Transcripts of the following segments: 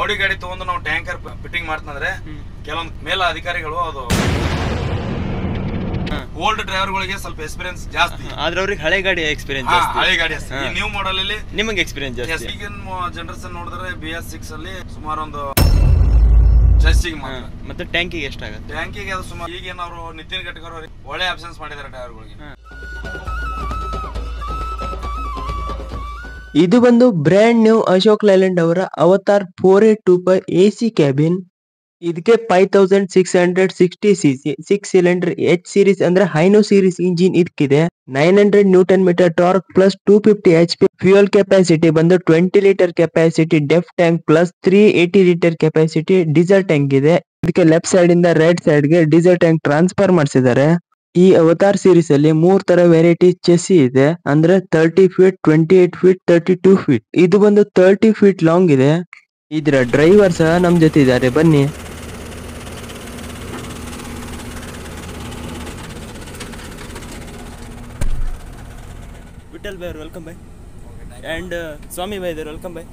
Body ಗಾಡಿ ತಗೊಂಡು ನಾವು ಟ್ಯಾಂಕರ್ ಫಿಟ್ಟಿಂಗ್ ಮಾಡ್ತಂದ್ರೆ ಕೆಲವೊಂದು ಮೇಲ ಅಧಿಕಾರಿಗಳು ಅದು ಓಲ್ಡ್ ಡ್ರೈವರ್ಗಳಿಗೆ ಸ್ವಲ್ಪ ಎಕ್ಸ್ಪೀರಿಯನ್ಸ್ ಜಾಸ್ತಿ, ಆದ್ರೆ ಅವ್ರಿಗೆ ಹಳೆ ಗಾಡಿ ಎಕ್ಸ್ಪೀರಿಯನ್ಸ್ ಜಾಸ್ತಿ. ಹಳೆ ಗಾಡಿ ನ್ಯೂ ಮಾಡೆಲ್ ಅಲ್ಲಿ ನಿಮಗೆ ಎಕ್ಸ್ಪೀರಿಯನ್ಸ್ ಜಾಸ್ತಿ. ಈಗಿನ ಜನರೇಷನ್ ನೋಡಿದ್ರೆ BS6 ಅಲ್ಲಿ ಸುಮಾರು ಒಂದು ಚೆಸ್ಸಿಗೆ ಮತ್ತೆ ಟ್ಯಾಂಕಿಗೆ ಎಷ್ಟಾಗುತ್ತೆ? ಟ್ಯಾಂಕಿಗೆ ಅದು ಸುಮಾರು ಈಗೇನು ಅವರು ನಿತಿನ್ ಗಡ್ಕರಿ ಅವರು ಒಳ್ಳೆ ಆಪ್ಷನ್ಸ್ ಮಾಡಿದ್ದಾರೆ ಡ್ರೈವರ್ಗಳಿಗೆ. ಇದು ಬಂದು ಬ್ರ್ಯಾಂಡ್ ನ್ಯೂ ಅಶೋಕ್ ಲೈಲ್ಯಾಂಡ್ ಅವರ ಅವತಾರ್ 4825 AC ಕ್ಯಾಬಿನ್. ಇದಕ್ಕೆ 5660cc 6 ಸಿಲಿಂಡರ್ H ಸೀರೀಸ್ ಅಂದ್ರೆ ಹೈನೋ ಸೀರೀಸ್ ಇಂಜಿನ್ ಇದಕ್ಕಿದೆ. 900 newton metre torque plus 250 HP fuel capacity ಬಂದು 20 litre capacity DEF tank plus 380 litre capacity diesel tank ಇದೆ. ಇದಕ್ಕೆ ಲೆಫ್ಟ್ ಸೈಡ್ ಇಂದ ರೈಟ್ ಸೈಡ್ ಗೆ diesel tank transfer ಮಾಡಿಸಿದ್ದಾರೆ. ಈ ಅವತಾರ್ ಸೀರೀಸ್ ಅಲ್ಲಿ 3 ತರ ವೆರೈಟಿ ಚೆಸ್ಸಿ ಇದೆ, ಅಂದ್ರೆ 30 ಫೀಟ್, 28 ಫೀಟ್, 32 ಫೀಟ್. ಇದು ಬಂದು 30 ಫೀಟ್ ಲಾಂಗ್ ಇದೆ. ಇದರ ಡ್ರೈವರ್ ಸಹ ನಮ್ ಜೊತೆ ಇದ್ದಾರೆ, ಬನ್ನಿ. ವಿಠಲ್ ಬೈ ವೆಲ್ಕಮ್ ಬೈ, ಅಂಡ್ ಸ್ವಾಮಿ ಬೈ ಇದ್ದಾರೆ, ವೆಲ್ಕಮ್ ಬೈ.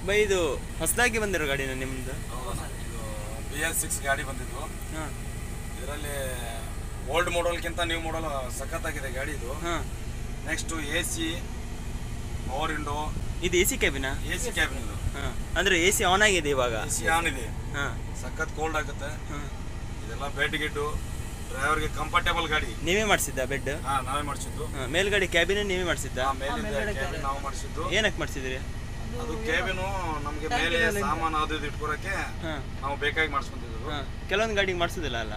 ಬೈ ಇದು ಹೊಸದಾಗಿ ಬಂದಿರೋ ಗಾಡಿನ ನಿಮ್ದು? BS6 ಗಾಡಿ ಬಂದಿದ್ದು. ಇದರಲ್ಲಿ ಓಲ್ಡ್ ಮಾಡೆಲ್ಗಿಂತ ನ್ಯೂ ಮಾಡೆಲ್ ಸಖತ್ತಾಗಿದೆ ಗಾಡಿ ಇದು. Next AC, power window. ಇದು AC ಕ್ಯಾಬಿನಾ? AC ಕ್ಯಾಬಿನ್ ಇದು. ಅಂದ್ರೆ AC ಆನ್ ಆಗಿದೆ ಇವಾಗ? AC ಆನ್ ಇದೆ. ಸಖತ್ ಕೋಲ್ಡ್ ಆಗುತ್ತೆ. ಇದೆಲ್ಲ ಬೆಡ್ ಗಿಡ್ಡು ಡ್ರೈವರ್ಗೆ ಕಂಫರ್ಟೇಬಲ್ ಗಾಡಿ. ನೀವೇ ಮಾಡಿಸಿದ್ದ ಬೆಡ್? ನಾವೇ ಮಾಡಿಸಿದ್ದು. ಮೇಲ್ಗಡೆ ಕ್ಯಾಬಿನ್ ನೀವೇ ಮಾಡಿಸಿದ್ದ? ನಾವು ಮಾಡಿಸಿದ್ದು. ಏನಕ್ಕೆ ಮಾಡಿಸಿದ್ರಿ? ಅದು ಕ್ಯಾಬಿನು ನಮ್ಗೆ ಮೇಲೆ ಸಾಮಾನು ಅದು ಇದು ಇಟ್ಕೊಳಕ್ಕೆ ನಾವು ಬೇಕಾಗಿ ಮಾಡಿಸ್ಕೊಂಡಿದ್ದು. ಕೆಲವೊಂದು ಗಾಡಿಗೆ ಮಾಡಿಸೋದಿಲ್ಲ ಅಲ್ಲ?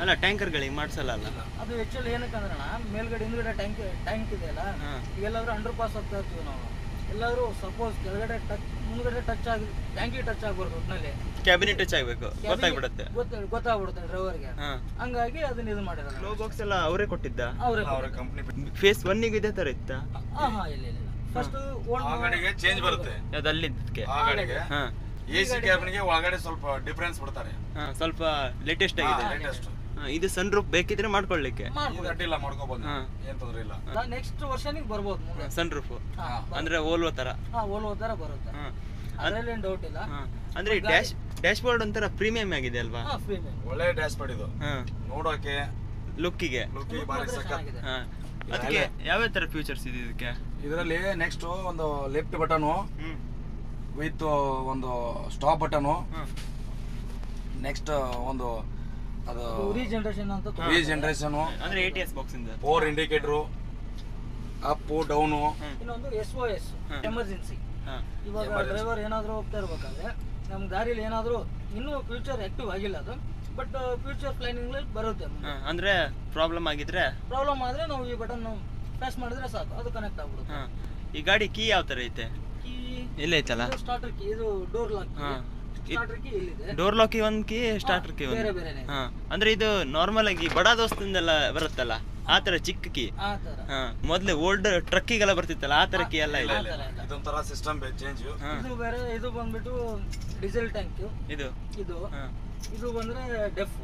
ಅಲ್ಲ ಟ್ಯಾಂಕರ್ ಗಳಿಗೆ ಮಾಡಿಸಲ್ಲ ಅಲ್ಲ? ಅದು ಆಕ್ಚುಲಿ ಏನಕ್ಕೆ ಅಂದ್ರೆ ಮೇಲ್ಗಡೆ ಹಿಂದ್ಗಡೆ ಟ್ಯಾಂಕ್ ಇದೆಯಲ್ಲ, ಇವೆಲ್ಲಾದ್ರೂ ಅಂಡರ್ ಪಾಸ್ ಆಗ್ತಾ ಇರ್ತೀವಿ ನಾವು. ಎಲ್ಲಾದ್ರೂ ಸಪೋಸ್ ಕೆಳಗಡೆ ಮುಂದ್ಗಡೆ ಟಚ್ ಆಗಿ ಟ್ಯಾಂಕಿಗೆ ಟಚ್ ಆಗ್ಬಾರ್ದು, ಒಟ್ಟಿನಲ್ಲಿ ಕ್ಯಾಬಿನೆಟ್ ಟಚ್ ಆಗಬೇಕು, ಗೊತ್ತಾಗ್ಬಿಡುತ್ತೆ ಡ್ರೈವರ್ಗೆ. ಹಂಗಾಗಿ ಅದನ್ನ ಇದು ಮಾಡಿರೋದು. ಲೋ ಬಾಕ್ಸ್ ಎಲ್ಲ ಅವರೇ ಕೊಟ್ಟಿದ್ದ? ಅವರ ಕಂಪನಿ. ಫೇಸ್ 1 ಗೆ ಇದೇ ತರ ಇತ್ತ? ಇಲ್ಲ ಫಸ್ಟ್ ಆ ಗಾಡಿಗೆ ಚೇಂಜ್ ಬರುತ್ತೆ. ಅದು ಅಲ್ಲಿದ್ದಕ್ಕೆ ಆ ಗಾಡಿಗೆ AC ಕ್ಯಾಬಿನ್ಗೆ ಒಳಗಡೆ ಸ್ವಲ್ಪ ಡಿಫರೆನ್ಸ್ ಬಿಡ್ತಾರೆ, ಸ್ವಲ್ಪ ಲೇಟೆಸ್ಟ್ ಆಗಿದೆ. ಲೇಟೆಸ್ಟ್. ಇದು ಸನ್ ರೂಫ್ ಬೇಕಿದ್ರೆ ಮಾಡ್ಕೊಳ್ಳಿಕ್ಕೆ ಅಡ್ಡಿಲ್ಲ, ಮಾಡ್ಕೋಬಹುದು, ಏನ್ ತೊಂದ್ರೆ ಇಲ್ಲ. ನೆಕ್ಸ್ಟ್ ವರ್ಷನಿಗೆ ಬರ್ಬೋದು ಸನ್ ರೂಫ್, ಅಂದ್ರೆ ಓಲ್ವೋ ತರ. ಓಲ್ವೋ ತರ ಬರುತ್ತೆ, ಅದರಲ್ಲಿ ಏನು ಡೌಟ್ ಇಲ್ಲ. ಅಂದ್ರೆ ಡ್ಯಾಶ್ ಬೋರ್ಡ್ ಒಂಥರ ಪ್ರೀಮಿಯಂ ಆಗಿದೆ ಅಲ್ವಾ? ಒಳ್ಳೆ ಡ್ಯಾಶ್ ಬೋರ್ಡ್ ಇದು, ನೋಡೋಕೆ ಲುಕ್ಕಿಗೆ ಭಾರಿ ಸಖತ್. ಅದಕ್ಕೆ ಯಾವ ತರ ಫ್ಯೂಚರ್ಸ್ ಇದೆ ಇದಕ್ಕೆ? ಇದರಲ್ಲಿ ನೆಕ್ಸ್ಟ್ ಒಂದು ಲೆಫ್ಟ್ ಬಟನ್ ವಿತ್ ಒಂದು ಸ್ಟಾಪ್ ಬಟನ್, ನೆಕ್ಸ್ಟ್ ಒಂದು ಅದು ರೀಜನರೇಷನ್ ಅಂತ ರೀಜನರೇಷನ್ ಅಂದ್ರೆ ATS ಬಾಕ್ಸ್ ಇಂದ 4 ಇಂಡಿಕೇಟರ್ ಅಪ್ ಡೌನ್, ಇನ್ನೊಂದು SOS ಎಮರ್ಜೆನ್ಸಿ. ಇವಾಗ ಡ್ರೈವರ್ ಏನಾದರೂ ಹೋಗ್ತಾ ಇರ್ಬೇಕಾದ್ರೆ ನಮ್ಮ ದಾರಿಯಲ್ಲಿ ಏನಾದರೂ ಇನ್ನೂ ಫ್ಯೂಚರ್ ಆಕ್ಟಿವ್ ಆಗಿಲ್ಲ ಅದು, ಬಟ್ ಫ್ಯೂಚರ್ ಪ್ಲಾನಿಂಗ್ ಬರುತ್ತೆ. ಅಂದ್ರೆ ಪ್ರಾಬ್ಲಮ್ ಆದ್ರೆ ನಾವು ಈ ಬಟನ್ ಪ್ರೆಸ್ ಮಾಡಿದ್ರೆ ಸಾಕು, ಅದು ಕನೆಕ್ಟ್ ಆಗ್ಬಿಡುತ್ತೆ. ಈ ಗಾಡಿ ಕೀ ಯಾವ ತರ ಐತೆ? ಕೀ ಇಲ್ಲೇ ಐತಲ್ಲ, ಸ್ಟಾರ್ಟರ್ ಕೀ, ಇದು ಡೋರ್ ಲಾಕ್. ಸ್ಟಾರ್ಟರ್ ಕೀ ಇಲ್ಲಿದೆ, ಡೋರ್ ಲಾಕ್ ಒಂದು ಕೀ, ಸ್ಟಾರ್ಟರ್ ಕೀ ಬೇರೆ ಬೇರೆನೆ. ಅಂದ್ರೆ ಇದು ನಾರ್ಮಲ್ ಆಗಿ ಬಡ ದೋಸ್ತಿಂದೆಲ್ಲ ಬರುತ್ತಲ್ಲ ಆ ತರ ಚಿಕ್ಕ ಕೀ. ಮೊದ್ಲು ಓಲ್ಡ್ ಟ್ರಕ್ಕಿಗೆಲ್ಲ ಬರ್ತಿತ್ತಲ್ಲ ಆ ತರ ಕೀ ಎಲ್ಲ ಇಲ್ಲ. ಇದೊಂಥರ ಸಿಸ್ಟಮ್ ಚೇಂಜ್. ಇದು ಬೇರೆ, ಇದು ಬಂದ್ಬಿಟ್ಟು ಡೀಸೆಲ್ ಟ್ಯಾಂಕ್. ಇದು ಇದು ಇದು ಬಂದ್ರೆ ಡೆಫ್.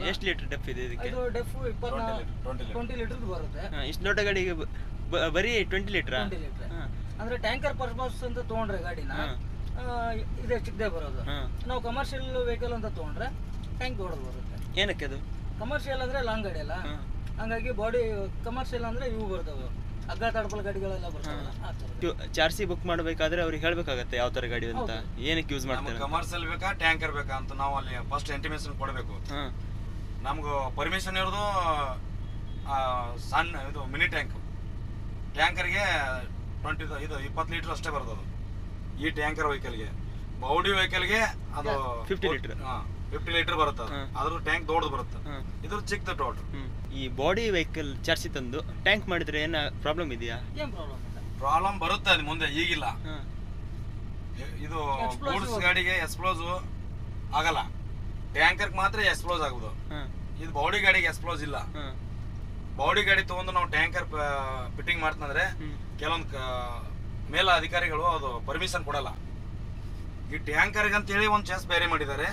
ಎಷ್ಟು ಲೀಟರ್ ಡೆಫ್ ಇದೆ ಇದಕ್ಕೆ? ಇದು ಡೆಫ್ 20 ಲೀಟರ್ ಬರುತ್ತೆ. ಇಷ್ಟು ದೊಡ್ಡ ಗಾಡಿಗೆ ಬರೀ 20 ಲೀಟರ್? ಅಂದ್ರೆ ಟ್ಯಾಂಕರ್ ಪರ್ಪಸ್ ಅಂತ ತಗೊಂಡ್ರೆ ಗಾಡಿನ ಇದೆ ಚಿಕ್ಕದೇ ಬರೋದು. ನಾವು ಕಮರ್ಷಿಯಲ್ ವೆಹಿಕಲ್ ಅಂತ ತಗೊಂಡ್ರೆ ಟ್ಯಾಂಕ್ ದೊಡ್ಡದು ಬರುತ್ತೆ. ಏನಕ್ಕೆ ಅದು? ಕಮರ್ಷಿಯಲ್ ಅಂದ್ರೆ ಲಾಂಗ್ ಗಾಡಿ ಅಲ್ಲ, ಹಂಗಾಗಿ ಬಾಡಿ ಕಮರ್ಷಿಯಲ್ ಅಂದ್ರೆ ಇವು ಬರ್ತವೆ, ಹಗ್ಗ ತಡಪಲ್ ಗಾಡಿಗಳೆಲ್ಲ ಬರ್ತಾವಲ್ಲ. ಚಾರ್ಸಿ ಬುಕ್ ಮಾಡ್ಬೇಕಾದ್ರೆ ಅವ್ರಿಗೆ ಹೇಳ್ಬೇಕಾಗತ್ತೆ ಯಾವ ತರ ಗಾಡಿ ಅಂತ, ಏನಕ್ಕೆ ಯೂಸ್ ಮಾಡ್ತಾರೆ. ಕಮರ್ಷಿಯಲ್ ಬೇಕಾ ಟ್ಯಾಂಕರ್ ಬೇಕಾ ಅಂತ ನಾವು ಅಲ್ಲಿ ಫಸ್ಟ್ ಇಂಟಿಮೇಷನ್ ಕೊಡಬೇಕು. ನಮ್ಗೆ ಪರ್ಮಿಷನ್ ಇರೋದು ಸಣ್ಣ ಇದು ಮಿನಿ ಟ್ಯಾಂಕ್. ಟ್ಯಾಂಕರ್ಗೆ 20 ಲೀಟರ್ ಅಷ್ಟೇ ಬರ್ತದೆ ಈ ಟ್ಯಾಂಕರ್ ವೆಹಿಕಲ್ಗೆ. ಬೌಡಿ ವೆಹಿಕಲ್ಗೆ ಅದು 50 ಲೀಟರ್ ಬರುತ್ತೆ, ಅದ್ರ ಟ್ಯಾಂಕ್ ದೊಡ್ಡದು ಬರುತ್ತೆ, ಇದ್ರ ಚಿಕ್ಕದು ಟೋಟಲ್. ಈ ಬಾಡಿ ವೆಹಿಕಲ್ ಚಾರ್ಸಿ ತಂದು ಟ್ಯಾಂಕ್ ಮಾಡಿದ್ರೆ ಏನ ಪ್ರಾಬ್ಲಮ್ ಇದೆಯಾ? ಪ್ರಾಬ್ಲಮ್ ಬರುತ್ತೆ ಅದು ಮುಂದೆ, ಈಗಿಲ್ಲ. ಇದು ಗೂಡ್ಸ್ ಗಾಡಿಗೆ ಎಕ್ಸ್ಪ್ಲೋಸ್ ಆಗಲ್ಲ, ಟ್ಯಾಂಕರ್ ಮಾತ್ರ ಎಕ್ಸ್ಪ್ಲೋಸ್ ಆಗುದು. ಇದು ಬಾಡಿ ಗಾಡಿಗೆ ಎಕ್ಸ್ಪ್ಲೋಸ್ ಇಲ್ಲ. ಬಾಡಿ ಗಾಡಿ ತಗೊಂಡು ನಾವು ಟ್ಯಾಂಕರ್ ಫಿಟ್ಟಿಂಗ್ ಮಾಡ್ತಂದ್ರೆ ಕೆಲವೊಂದು ಮೇಲ ಅಧಿಕಾರಿಗಳು ಅದು ಪರ್ಮಿಷನ್ ಕೊಡಲ್ಲ. ಈ ಟ್ಯಾಂಕರ್ಗೆ ಅಂತ ಹೇಳಿ ಒಂದು ಚೆಸ್ ಬೇರೆ ಮಾಡಿದ್ದಾರೆ,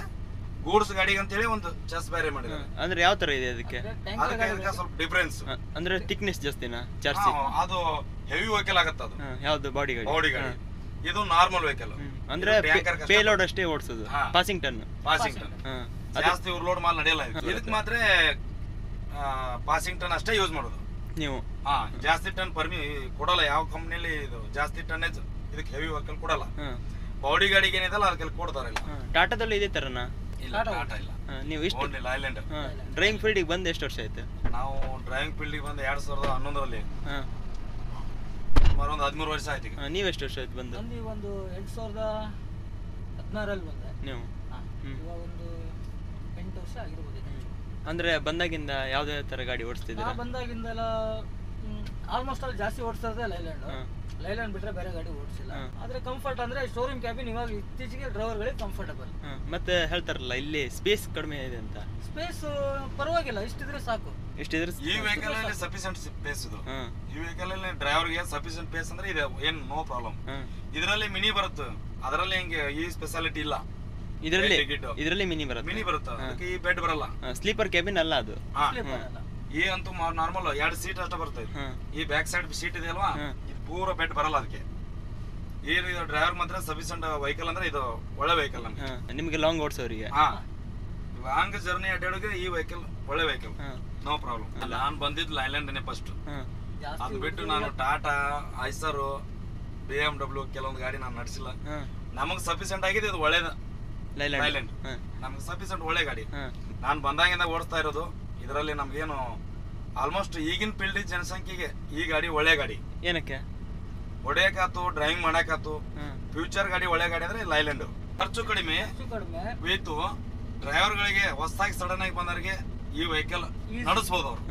ಗೂಡ್ಸ್ ಗಾಡಿಗೆ ಅಂತ ಹೇಳಿ ಒಂದು ಚೆಸ್ ಬೇರೆ ಮಾಡಿದ್ದಾರೆ. ಅಂದ್ರೆ ಯಾವ ತರ ಇದೆ ಅದಕ್ಕೆ? ಅದಕ್ಕೆ ಸ್ವಲ್ಪ ಡಿಫರೆನ್ಸ್. ಅಂದ್ರೆ ಥಿಕ್ನೆಸ್ ಜಾಸ್ತಿನಾ ಚಾರ್ಸಿ? ಅದು ಹೆವಿ ವೆಹಿಕಲ್ ಆಗತ್ತೆ ಅದು. ಯಾವ್ದು? ಬಾಡಿ ಗಾಡಿ. ಬಾಡಿ ಗಾಡಿ. ಇದು ನಾರ್ಮಲ್ ವೆಹಿಕಲ್. ಅಂದ್ರೆ ಪೇಲೋಡ್ ಅಷ್ಟೇ ಓಡಿಸೋದು, ಪಾಸಿಂಗ್ ಟನ್. ಜಾಸ್ತಿ ಓವರ್ಲೋಡ್ ಮಾಲ್ ನಡೆಯಲ್ಲ. ಇದಕ್ಕೆ ಮಾತ್ರ ಪಾಸಿಂಗ್ ಟನ್ ಅಷ್ಟೇ ಯೂಸ್ ಮಾಡೋದು ನೀವು. ಜಾಸ್ತಿ ಟನ್ ಕೊಡಲ್ಲ ಯಾವ ಕಂಪ್ನಿಲಿ. ಇದು ಜಾಸ್ತಿ ಟನ್ನೇಜ್ ಇದಕ್ಕೆ ಹೆವಿ ವೆಹಿಕಲ್ ಕೊಡಲ್ಲ. ಬಾಡಿ ಗಾಡಿಗೆ ಏನಿದಲ್ಲ ಅದಕ್ಕೆ ಕೊಡ್ತಾರೆ. ಟಾಟಾದಲ್ಲಿ ಇದೇ ತರನಾ? ಇಲ್ಲ, ಟಾಟಾ ಇಲ್ಲ. ನೀವು ಇಷ್ಟು ಲೈಲ್ಯಾಂಡ್ ಡ್ರೈವಿಂಗ್ ಫೀಲ್ಡಿಗೆ ಬಂದು ಎಷ್ಟು ವರ್ಷ ಆಯ್ತು? ನಾವು ಡ್ರೈವಿಂಗ್ ಫೀಲ್ಡಿಗೆ ಬಂದು 2011ರಲ್ಲಿ, ಸುಮಾರು ಒಂದು 13 ವರ್ಷ ಆಯ್ತು. ನೀವು ಎಷ್ಟು ವರ್ಷ ಆಯ್ತು ಬಂದು? ಒಂದು 2016ರಲ್ಲಿ ಬಂದೆ. ನೀವು ಇವಾಗ ಒಂದು 8 ವರ್ಷ ಆಗಿರ್ಬೋದು. ಅಂದ್ರೆ ಬಂದಾಗಿಂದ ಯಾವ್ದೇ ತರ ಗಾಡಿ ಓಡಿಸ್ತಿದ್ದೀರಾ? ಬಂದಾಗಿಂದೆಲ್ಲ ಆಲ್ಮೋಸ್ಟ್ ಅಲ್ಲಿ ಜಾಸ್ತಿ ಓಡಿಸೋದೇ ಲೈಲ್ಯಾಂಡ್ ಬಿಟ್ರೆ ಬೇರೆ ಗಾಡಿ ಓಡಿಸಿಲ್ಲ. ಆದ್ರೆ ಕಂಫರ್ಟ್ ಅಂದ್ರೆ ಶೋರೂಮ್ ಕ್ಯಾಬಿನ್ ಇವಾಗ ಇತ್ತೀಚೆಗೆ ಡ್ರೈವರ್ಗಳಿಗೆ ಕಂಫರ್ಟಬಲ್. ಮತ್ತೆ ಹೇಳ್ತಾರಲ್ಲ ಇಲ್ಲಿ ಸ್ಪೇಸ್ ಕಡಿಮೆ ಇದೆ ಅಂತ. ಸ್ಪೇಸ್ ಪರವಾಗಿಲ್ಲ, ಇಷ್ಟಿದ್ರೆ ಸಾಕು. ಇಷ್ಟಿದ್ರೆ ಈ ವೆಹಿಕಲ್ ಅಲ್ಲಿ ಸಫಿಷಿಯಂಟ್ ಸ್ಪೇಸ್ ಇದು. ಈ ವೆಹಿಕಲ್ ಅಲ್ಲಿ ಡ್ರೈವರ್ಗೆ ಸಫಿಷಿಯಂಟ್ ಸ್ಪೇಸ್ ಅಂದ್ರೆ ಇದೆ, ಏನ್ ನೋ ಪ್ರಾಬ್ಲಮ್. ಇದರಲ್ಲಿ ಮಿನಿ ಬರುತ್ತೆ, ಅದರಲ್ಲಿ ಹಿಂಗೆ ಈ ಸ್ಪೆಷಾಲಿಟಿ ಇಲ್ಲ. ಇದರಲ್ಲಿ ಮಿನಿ ಬರುತ್ತೆ, ಅದಕ್ಕೆ ಈ ಬೆಡ್ ಬರಲ್ಲ. ಸ್ಲೀಪರ್ ಕ್ಯಾಬಿನ್ ಅಲ್ಲ ಅದು. ಈ ಅಂತೂ ನಾರ್ಮಲ್ 2 ಸೀಟ್ ಅಷ್ಟೇ ಬರುತ್ತೆ. ಈ ಬ್ಯಾಕ್ ಸೈಡ್ ಸೀಟ್ ಇದೆ ಅಲ್ವಾ, ಇದು ಪೂರ ಬೆಡ್ ಬರಲ್ಲ ಅದಕ್ಕೆ. ಈ ಡ್ರೈವರ್ ಮಾತ್ರ ಸಫಿಷಿಯಂಟ್ ವೆಹಿಕಲ್ ಅಂದ್ರೆ ಇದು ಒಳ್ಳೆ ವೆಹಿಕಲ್ ನಮ್ಗೆ. ನಿಮ್ಗೆ ಲಾಂಗ್ ಓಡಿಸೋರಿಗೆ, ಲಾಂಗ್ ಜರ್ನಿ ಅಡ್ಡಾಡೋಕೆ ಈ ವೆಹಿಕಲ್ ಒಳ್ಳೆ ವೆಹಿಕಲ್, ನೋ ಪ್ರಾಬ್ಲಮ್. ನಾನು ಬಂದಿದ್ದು ಲೈಲ್ಯಾಂಡ್ ಫಸ್ಟ್. ಅದು ಬಿಟ್ಟು ನಾನು ಟಾಟಾ, ಐಸರ್, BMW ಕೆಲವೊಂದು ಗಾಡಿ ನಾನು ನಡೆಸಿಲ್ಲ. ನಮಗ್ ಸಫಿಷಿಯಂಟ್ ಆಗಿದೆ ಇದು ಒಳ್ಳೇದು ಲೈಲ್ಯಾಂಡ್. ನಮ್ಗೆ ಸಫಿಷಿಯಂಟ್ ಒಳ್ಳೆ ಗಾಡಿ. ನಾನು ಬಂದಾಗಿಂದ ಓಡಿಸ್ತಾ ಇರೋದು ಇದರಲ್ಲಿ. ನಮ್ಗೇನು ಆಲ್ಮೋಸ್ಟ್ ಈಗಿನ ಫೀಲ್ಡ್ ಜನಸಂಖ್ಯೆಗೆ ಈ ಗಾಡಿ ಒಳ್ಳೆ ಗಾಡಿ. ಏನಕ್ಕೆ ಹೊಡೆಯಕಾತು, ಡ್ರೈವಿಂಗ್ ಮಾಡಕಾತು, ಫ್ಯೂಚರ್ ಗಾಡಿ ಒಳ್ಳೆ ಗಾಡಿ ಅಂದ್ರೆ ಲೈಲ್ಯಾಂಡ್. ಖರ್ಚು ಕಡಿಮೆ ವಿತ್ ಡ್ರೈವರ್ ಗಳಿಗೆ ಹೊಸದಾಗಿ ಸಡನ್ ಆಗಿ ಬಂದವರಿಗೆ ಈ ವೆಹಿಕಲ್ ನಡೆಸಬಹುದು. ಅವ್ರು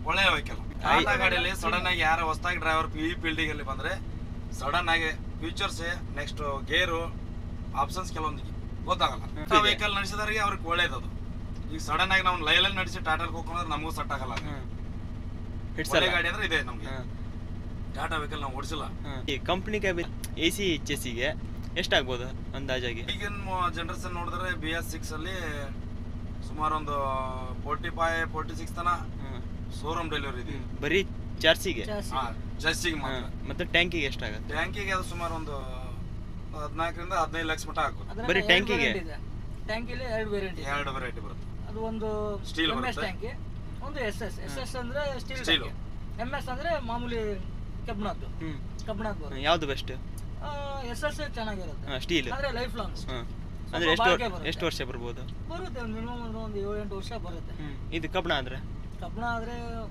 ಒಳ್ಳೆ ವೆಹಿಕಲ್. ಟಾಟಾ ಗಾಡಿಯಲ್ಲಿ ಸಡನ್ ಆಗಿ ಯಾರು ಹೊಸದಾಗಿ ಡ್ರೈವರ್ ಈ ಫೀಲ್ಡಿಗೆ ಅಲ್ಲಿ ಬಂದ್ರೆ ಸಡನ್ ಆಗಿ ಫ್ಯೂಚರ್ಸ್, ನೆಕ್ಸ್ಟ್ ಗೇರು, ಆಪ್ಷನ್ಸ್ ಕೆಲವೊಂದು ಗೊತ್ತಾಗಲ್ಲ. ವೆಹಿಕಲ್ ನಡೆಸಿದವರಿಗೆ ಅವ್ರಿಗೆ ಒಳ್ಳೇದದು. ಈಗ ಸಡನ್ ಆಗಿ ನಾವು ಲೈಲ್ಯಾಂಡ್ ನಡೆಸಿ ಟಾಟಾಲ್ ಹೋಗ್ಕೊಂಡ್ರೆ ನಮಗೂ ಸೆಟ್ ಆಗಲ್ಲ. ಒಳ್ಳೆ ಗಾಡಿ ಅಂದ್ರೆ ಇದೆ ನಮ್ಗೆ. ಟಾಟಾ ವೆಹಿಕಲ್ ನಾವು ಓಡಿಸಿಲ್ಲ. ಈ ಕಂಪನಿ ಕ್ಯಾಬಿನ್ AC ಚೆಸ್ಸಿಗೆ ಎಷ್ಟಾಗ್ಬೋದು ಅಂದಾಜಾಗಿ? ಈಗಿನ ಜನರೇಷನ್ ನೋಡಿದ್ರೆ BS6 ಅಲ್ಲಿ ಸುಮಾರು ಒಂದು 45-46 ತನ ಶೋರೂಮ್ ಡೆಲಿವರಿ ಇದೆ. ಬರೀ ಚಾರ್ಸಿಗೆ? ಚೆಸ್ಸಿಗೆ ಮಾತ್ರ. ಮತ್ತೆ ಟ್ಯಾಂಕಿಗೆ ಎಷ್ಟಾಗುತ್ತೆ? ಟ್ಯಾಂಕಿಗೆ ಅದು ಸುಮಾರು ಒಂದು 14ರಿಂದ 15 ಲಕ್ಷ ಮಟ್ಟ ಆಗುತ್ತೆ. ಬರೀ ಟ್ಯಾಂಕಿಗೆ? ಟ್ಯಾಂಕಿಲಿ 2 ವೆರೈಟಿ ಬರುತ್ತೆ. ಅದು ಒಂದು ಸ್ಟೀಲ್ MS ಟ್ಯಾಂಕಿ, ಒಂದು SS ಅಂದ್ರೆ ಸ್ಟೀಲ್, MS ಅಂದ್ರೆ ಮಾಮೂಲಿ ಕಬ್ಬಿಣದ್ದು ಬರುತ್ತೆ. ಯಾವ್ದು ಬೆಸ್ಟ್? SS ಚೆನ್ನಾಗಿರುತ್ತೆ, ಸ್ಟೀಲ್ ಅಂದ್ರೆ ಲೈಫ್ ಲಾಂಗ್. ಅಂದ್ರೆ ಎಷ್ಟು ವರ್ಷ ಬರ್ಬೋದು? ಬರುತ್ತೆ ಮಿನಿಮಮ್ ಒಂದು 7-8 ವರ್ಷ ಬರುತ್ತೆ. ಇದು ಕಬ್ಬಿಣ ಆದ್ರೆ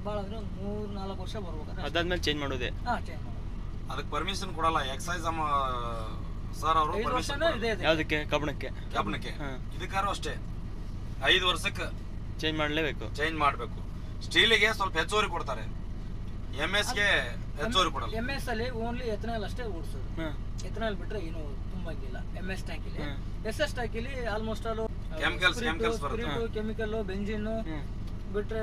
ಭಾಳ ಅಂದ್ರೆ 3-4 ವರ್ಷ ಬರ್ಬೇಕು. ಅದಾದ್ಮೇಲೆ ಚೇಂಜ್ ಮಾಡೋದೇ? ಚೇಂಜ್ ಮಾಡೋದು. ಅದಕ್ಕೆ ಪರ್ಮಿಷನ್ ಕೊಡಲ್ಲ ಎಕ್ಸೈಸ್ ಸರ್ ಅವರು. ಯಾವ್ದಕ್ಕೆ? ಕಬ್ಬಿಣಕ್ಕೆ? ಇದಕ್ಕಾರು ಅಷ್ಟೇ 5 ವರ್ಷಕ್ಕೆ ಚೇಂಜ್ ಮಾಡಲೇಬೇಕು. ಚೇಂಜ್ ಮಾಡಬೇಕು. ಸ್ಟೀಲಿಗೆ ಸ್ವಲ್ಪ ಹೆಚ್ಚುವರಿ ಕೊಡ್ತಾರೆ, MS ಗೆ ಹೆಚ್ಚುವರಿ ಕೊಡಲ್ಲ. MS ಅಲ್ಲಿ ಓನ್ಲಿ ಎಥನಾಲ್ ಅಷ್ಟೇ ಓಡಿಸೋದು. ಎಥನಾಲ್ ಬಿಟ್ರೆ ಏನು ತುಂಬಾಗಿಲ್ಲ MS ಟ್ಯಾಂಕಿಲಿ. SS ಟ್ಯಾಂಕಿಲಿ almost all chemicals chemical, benzene ಬಿಟ್ರೆ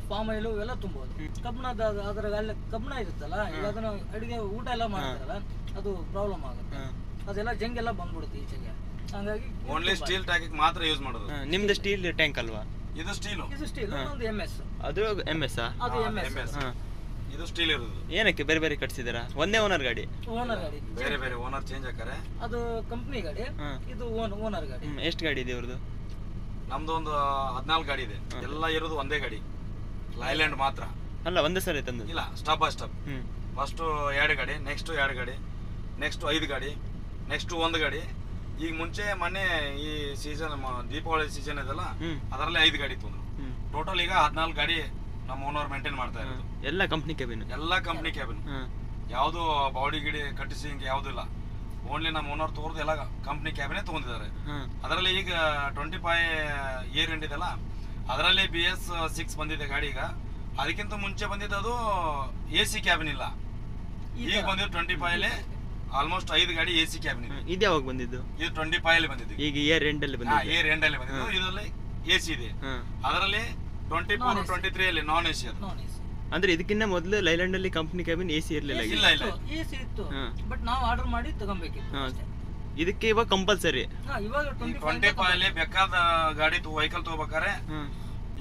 ಪಾಮ್ ಆಯಿಲ್ ಇವೆಲ್ಲ ತುಂಬೋದು. ಕಬ್ಬಿಣದ ಅದ್ರಾಗ ಕಬ್ಬಿಣ ಇರುತ್ತಲ್ಲ, ಈಗ ಅದನ್ನ ಅಡಿಗೆ ಊಟ ಎಲ್ಲ ಮಾಡ್ತಾರಲ್ಲ, ಅದು ಪ್ರಾಬ್ಲಮ್ ಆಗುತ್ತೆ. ಅದೆಲ್ಲ ಜಂಗ್ ಎಲ್ಲ ಬಂದ್ಬಿಡುತ್ತೆ ಈಚೆಗೆ. ಹಂಗಾಗಿ ಓನ್ಲಿ ಸ್ಟೀಲ್ ಟ್ಯಾಂಕ್ ಮಾತ್ರ ಯೂಸ್ ಮಾಡೋದು. ನಿಮ್ದು ಸ್ಟೀಲ್ ಟ್ಯಾಂಕ್ ಅಲ್ವಾ? ಇದು ಸ್ಟೀಲ್, ಒಂದು MS. ಅದು MS ಆ? ಅದು MS. ಇದು ಸ್ಟೀಲ್ ಇರೋದು. ಏನಕ್ಕೆ ಬೇರೆ ಬೇರೆ ಕಟ್ಸಿದಾರ? ಒಂದೇ ಓನರ್ ಗಾಡಿ? ಓನರ್ ಗಾಡಿ, ಬೇರೆ ಬೇರೆ ಓನರ್ ಚೇಂಜ್ ಹಾಕಾರೆ. ಅದು ಕಂಪ್ನಿ ಗಾಡಿ, ಇದು ಓನರ್ ಗಾಡಿ. ಎಷ್ಟು ಗಾಡಿ ಇದೆ ಇವ್ರದ್ದು? ನಮ್ದು ಒಂದು 14 ಗಾಡಿ ಇದೆ. ಎಲ್ಲ ಇರೋದು ಒಂದೇ ಗಾಡಿ, ಲೈಲ್ಯಾಂಡ್ ಮಾತ್ರ. ಅಲ್ಲ ಒಂದೇ ಸರಿ ತಂದು? ಇಲ್ಲ, ಸ್ಟಾಪ್ ಬೈ ಸ್ಟಾಪ್. ಫಸ್ಟ್ 2 ಗಾಡಿ, ನೆಕ್ಸ್ಟ್ 2 ಗಾಡಿ, ನೆಕ್ಸ್ಟ್ 5 ಗಾಡಿ, ನೆಕ್ಸ್ಟ್ 1 ಗಾಡಿ. ಈಗ ಮುಂಚೆ ಮೊನ್ನೆ ಈ ಸೀಸನ್ ದೀಪಾವಳಿ ಸೀಸನ್ ಇದೆಲ್ಲ, ಅದರಲ್ಲಿ 5 ಗಾಡಿ ತಂದ್ರು. ಟೋಟಲ್ ಈಗ 14 ಗಾಡಿ ನಮ್ಮ ಓನರ್ ಮೇಂಟೈನ್ ಮಾಡ್ತಾ ಇರೋದು. ಎಲ್ಲ ಕಂಪ್ನಿ ಕ್ಯಾಬಿನ್? ಎಲ್ಲ ಕಂಪ್ನಿ ಕ್ಯಾಬಿನ್. ಯಾವ್ದು ಬಾಡಿ ಗಿಡಿ ಕಟ್ಟಿಸಿ ಹಿಂಗೆ ಯಾವ್ದು ಇಲ್ಲ. ಓನ್ಲಿ ನಮ್ಮ ಓನರ್ ತೋರ್ದು ಎಲ್ಲ ಕಂಪ್ನಿ ಕ್ಯಾಬಿನೇ ತಗೊಂಡಿದ್ದಾರೆ. ಅದರಲ್ಲಿ ಈಗ 25 ಇಯರ್ ಎಂಡ್ ಇದೆಲ್ಲ, ಅದರಲ್ಲಿ BS6 ಬಂದಿದೆ ಗಾಡಿ. ಈಗ ಅದಕ್ಕಿಂತ ಮುಂಚೆ ಬಂದಿದ್ದು ಅದು AC ಕ್ಯಾಬಿನ್ ಇಲ್ಲ. ಈಗ ಬಂದಿದ್ದು 25 ಆಲ್ಮೋಸ್ಟ್ 5 ಗಾಡಿ AC ಕ್ಯಾಬಿನ್ ಇದೆ. ಇದು ಯಾವಾಗ ಬಂದಿದ್ದು? ಇದು 25 ಬಂದಿದ್ದು. ಈಗ ಇಯರ್ ಎಂಡ್ ಅಲ್ಲಿ ಬಂದಿದೆ. ಇಯರ್ ಎಂಡ್ ಅಲ್ಲಿ ಬಂದಿದ್ದು. ಇದರಲ್ಲಿ AC ಇದೆ. ಅದರಲ್ಲಿ 24-23 ಅಲ್ಲಿ ನಾನ್ AC ಅದು. ಅಂದ್ರೆ ಇದಕ್ಕಿಂತ ಮೊದಲು ಲೈಲ್ಯಾಂಡ್ ಅಲ್ಲಿ ಕಂಪನಿ ಕ್ಯಾಬಿನ್ AC ಇರಲಿಲ್ಲ? ಇಲ್ಲ ಇಲ್ಲ, AC ಇತ್ತು, ಬಟ್ ನಾವು ಆರ್ಡರ್ ಮಾಡಿ ತಗೊಬೇಕಿತ್ತು. ಇದಕ್ಕೆ ಇವಾಗ ಕಂಪಲ್ಸರಿ. ಇವಾಗ 25 ಬೇಕಾದ ಗಾಡಿ ವೆಹಿಕಲ್ ತಗೋಬೇಕಾರೆ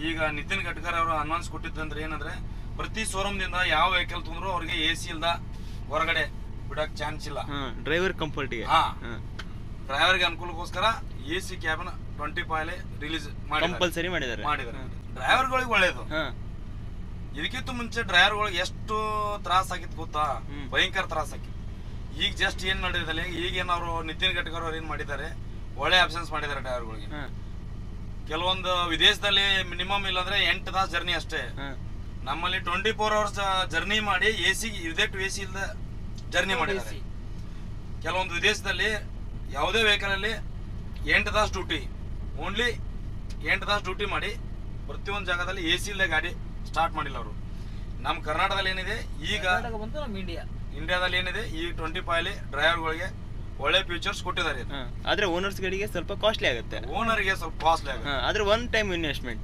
ಈಗ ನಿತಿನ್ ಗಡ್ಕರಿ ಅವರು ಅನೌನ್ಸ್ ಕೊಟ್ಟಿದ್ದಂದ್ರೆ ಏನಂದ್ರೆ, ಪ್ರತಿ ಶೋರೂಮ್ ದಿಂದ ಯಾವ ವೆಹಿಕಲ್ ತಂದ್ರು ಅವ್ರಿಗೆ AC ಇಲ್ದ ಹೊರಗಡೆ ಬಿಡಕ್ ಚಾನ್ಸ್ ಇಲ್ಲ. ಡ್ರೈವರ್ ಕಂಫರ್ಟ್ಗೆ ಹಾ, ಡ್ರೈವರ್ಗೆ ಅನುಕೂಲಕ್ಕೋಸ್ಕರ AC ಕ್ಯಾಬಿನ್ 25 ರಿಲೀಸ್ ಕಂಪಲ್ಸರಿ ಮಾಡಿದ್ದಾರೆ. ಡ್ರೈವರ್ಗಳಿಗೆ ಒಳ್ಳೇದು. ಇದಕ್ಕಿಂತ ಮುಂಚೆ ಡ್ರೈವರ್ಗಳಿಗೆ ಎಷ್ಟು ತ್ರಾಸ ಆಗಿತ್ತು ಗೊತ್ತಾ, ಭಯಂಕರ ತ್ರಾಸ ಆಗಿತ್ತು. ಈಗ ಜಸ್ಟ್ ಏನ್ ಮಾಡಿದ್ರೆ ಈಗೇನವ್ರು ನಿತಿನ್ ಗಡ್ಕರಿ ಅವ್ರು ಏನ್ ಮಾಡಿದ್ದಾರೆ, ಒಳ್ಳೆ ಆಪ್ಷನ್ಸ್ ಮಾಡಿದ್ದಾರೆ ಡ್ರೈವರ್ಗಳಿಗೆ. ಕೆಲವೊಂದು ವಿದೇಶದಲ್ಲಿ ಮಿನಿಮಮ್ ಇಲ್ಲಾಂದ್ರೆ 8 ತಾಸು ಜರ್ನಿ ಅಷ್ಟೇ. ನಮ್ಮಲ್ಲಿ 24 ಅವರ್ಸ್ ಜರ್ನಿ ಮಾಡಿ AC ಇಲ್ದ ಜರ್ನಿ ಮಾಡಿದ್ದಾರೆ. ಕೆಲವೊಂದು ವಿದೇಶದಲ್ಲಿ ಯಾವುದೇ ವೆಹಿಕಲ್ ಅಲ್ಲಿ 8 ತಾಸು ಡ್ಯೂಟಿ, ಓನ್ಲಿ 8 ತಾಸು ಡ್ಯೂಟಿ ಮಾಡಿ ಪ್ರತಿಯೊಂದು ಜಾಗದಲ್ಲಿ AC ಇಲ್ಲದೆ ಗಾಡಿ ಸ್ಟಾರ್ಟ್ ಮಾಡಿಲ್ಲ ಅವರು. ನಮ್ಮ ಕರ್ನಾಟಕದಲ್ಲಿ ಏನಿದೆ ಈಗ, ಇಂಡಿಯಾದಲ್ಲಿ ಏನಿದೆ ಈ 25 ಡ್ರೈವರ್ಗಳಿಗೆ ಒಳ್ಳೆ ಫ್ಯೂಚರ್ಸ್ ಕೊಟ್ಟಿದ್ದಾರೆ. ಆದ್ರೆ ಓನರ್ಸ್ ಗಳಿಗೆ ಸ್ವಲ್ಪ ಕಾಸ್ಟ್ಲಿ ಆಗುತ್ತೆ. ಓನರ್ಗೆ ಸ್ವಲ್ಪ ಕಾಸ್ಟ್ಲಿ ಆಗುತ್ತೆ. ಆದ್ರೆ ಒನ್ ಟೈಮ್ ಇನ್ವೆಸ್ಟ್ಮೆಂಟ್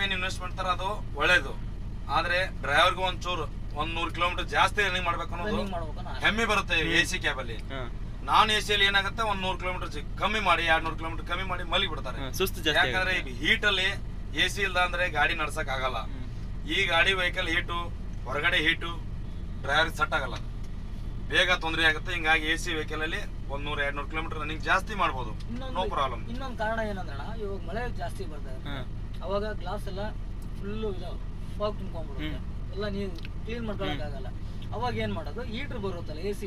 ಏನ್ ಇನ್ವೆಸ್ಟ್ಮೆಂಟ್ ತರ ಅದು ಒಳ್ಳೇದು. ಆದ್ರೆ ಡ್ರೈವರ್ಗೆ ಒಂಚೂರು 100 ಕಿಲೋಮೀಟರ್ ಜಾಸ್ತಿ ರನ್ನಿಂಗ್ ಮಾಡ್ಬೇಕು ಅನ್ನೋದು ಹೆಮ್ಮೆ ಬರುತ್ತೆ AC ಕ್ಯಾಬ್ ಅಲ್ಲಿ. ನಾನ್ AC ಅಲ್ಲಿ ಏನಾಗುತ್ತೆ 100 ಕಿಲೋಮೀಟರ್ ಕಮ್ಮಿ ಮಾಡಿ 200 ಕಿಲೋಮೀಟರ್ ಕಮ್ಮಿ ಮಾಡಿ ಮಲಗಿ ಬಿಡ್ತಾರೆ. ಯಾಕಂದ್ರೆ ಹೀಟ್ ಅಲ್ಲಿ AC ಇಲ್ದ ಅಂದ್ರೆ ಗಾಡಿ ನಡ್ಸಕ್ ಆಗಲ್ಲ. ಈ ಗಾಡಿ ವೆಹಿಕಲ್ ಹೀಟು, ಹೊರಗಡೆ ಹೀಟು ಡ್ರೈವರ್ ಸೆಟ್ ಆಗಲ್ಲ, ಬೇಗ ತೊಂದರೆ ಆಗುತ್ತೆ. ಹಿಂಗಾಗಿ AC ವೆಹಿಕಲ್ ಅಲ್ಲಿ 100-200 ಕಿಲೋಮೀಟರ್ ರನ್ನಿಂಗ್ ಜಾಸ್ತಿ ಮಾಡ್ಬೋದು, ನೋ ಪ್ರಾಬ್ಲಮ್. ಇನ್ನೊಂದು ಕಾರಣ ಏನಂದ್ರೆ ಇವಾಗ ಮಳೆ ಜಾಸ್ತಿ ಬರ್ತದೆ, ಅವಾಗ ಗ್ಲಾಸ್ ಎಲ್ಲ ಫುಲ್ಲು ಫಾಗ್ ತುಂಬ್ಕೊಂಡ್ಬಿಡುತ್ತೆ, ಎಲ್ಲ ನೀವು ಕ್ಲೀನ್ ಮಾಡ್ಕೊಳಕ್ ಆಗಲ್ಲ. ಅವಾಗ ಏನ್ ಮಾಡೋದು, ಹೀಟರ್ ಬರುತ್ತಲ್ಲ AC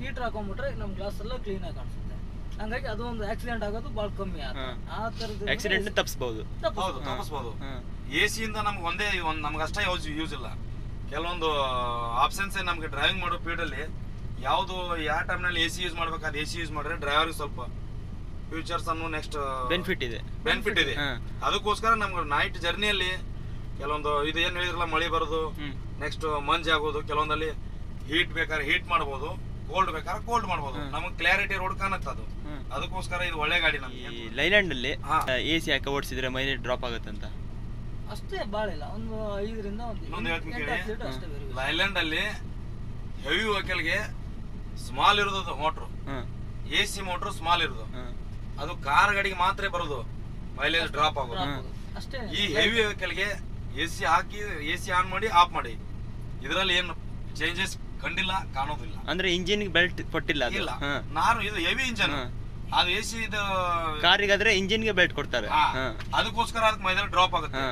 ಹೀಟರ್ ಹಾಕೊಂಡ್ಬಿಟ್ರೆ ನಮ್ ಗ್ಲಾಸ್ ಎಲ್ಲ ಕ್ಲೀನ್ ಆಗಿ ಕಾಣಿಸುತ್ತೆ. ಹಂಗಾಗಿ ಅದು ಒಂದು ಆಕ್ಸಿಡೆಂಟ್ ಆಗೋದು ಬಹಳ ಕಮ್ಮಿ ಆಗುತ್ತೆ. ಆ ತರದ ಆಕ್ಸಿಡೆಂಟ್ ತಪ್ಪಿಸಬಹುದು. AC ಇಂದ ನಮ್ಗೆ ನಮ್ಗೆ ಅಷ್ಟೇ ಯೂಸ್ ಇಲ್ಲ. ಕೆಲವೊಂದು ಆಪ್ಷನ್ಸ್ ನಮ್ಗೆ ಡ್ರೈವಿಂಗ್ ಮಾಡೋ ಫೀಲ್ಡ್ ಅಲ್ಲಿ ಯಾವ್ದು ಯಾವ ಟೈಮ್ ನಲ್ಲಿ AC ಯೂಸ್ ಮಾಡ್ಬೇಕು, ಅದು AC ಯೂಸ್ ಮಾಡಿದ್ರೆ ಡ್ರೈವರ್ಗೆ ಸ್ವಲ್ಪ ಫ್ಯೂಚರ್ಸ್ ಅನ್ನು ನೆಕ್ಸ್ಟ್ ಬೆನಿಫಿಟ್ ಇದೆ. ಅದಕ್ಕೋಸ್ಕರ ನಮ್ಗೆ ನೈಟ್ ಜರ್ನಿಯಲ್ಲಿ ಕೆಲವೊಂದು ಇದು ಏನ್ ಹೇಳಿದ್ರಲ್ಲ, ಮಳೆ ಬರೋದು, ನೆಕ್ಸ್ಟ್ ಮಂಜ್ ಆಗೋದು, ಕೆಲವೊಂದಲ್ಲಿ ಹೀಟ್ ಬೇಕಾದ್ರೆ ಹೀಟ್ ಮಾಡಬಹುದು, ಕೋಲ್ಡ್ ಬೇಕಾದ್ರೆ ಕೋಲ್ಡ್ ಮಾಡಬಹುದು. ನಮಗೆ ಕ್ಲಾರಿಟಿ ರೋಡ್ ಕಾಣುತ್ತೆ ಅದು. ಅದಕ್ಕೋಸ್ಕರ ಇದು ಒಳ್ಳೆ ಗಾಡಿ. ನಮ್ಗೆ ಲೈಲ್ಯಾಂಡ್ ಅಲ್ಲಿ AC ಹಾಕಿ ಓಡಿಸಿದ್ರೆ ಮೈಲೇಜ್ ಡ್ರಾಪ್ ಆಗುತ್ತಂತ ಅಷ್ಟೇ, ಬಾಳ ಇಲ್ಲ, ಒಂದು 5ರಿಂದ ಇನ್ನೊಂದು ಲೈಲ್ಯಾಂಡ್ ಅಲ್ಲಿ ಹೆವಿ ವೆಹಿಕಲ್ಗೆ ಸ್ಮಾಲ್ ಇರೋದು ಮೋಟ್ರು, AC ಮೋಟ್ರು ಸ್ಮಾಲ್ ಇರೋದು, ಅದು ಕಾರ್ ಗಾಡಿಗೆ ಮಾತ್ರ ಬರೋದು ಮೈಲೇಜ್ ಡ್ರಾಪ್ ಆಗೋದು. ಈ ಹೆವಿ ವೆಹಿಕಲ್ಗೆ AC ಹಾಕಿ AC ಆನ್ ಮಾಡಿ ಆಫ್ ಮಾಡಿ, ಇದರಲ್ಲಿ ಏನು ಚೇಂಜಸ್ ಕಂಡಿಲ್ಲ, ಕಾಣೋದಿಲ್ಲ. ಅಂದ್ರೆ ಇಂಜಿನ್ ಬೆಲ್ಟ್ ಕೊಟ್ಟಿಲ್ಲ. ನಾನು ಇದು ಹೆವಿ ಇಂಜನ್, ಅದು AC ಇದು ಕಾರಿಗಾದ್ರೆ ಇಂಜಿನ್ ಗೆ ಬೆಲ್ಟ್ ಕೊಡ್ತಾರೆ, ಅದಕ್ಕೋಸ್ಕರ ಅದಕ್ಕೆ ಮೈಲೇಜ್ ಡ್ರಾಪ್ ಆಗುತ್ತೆ.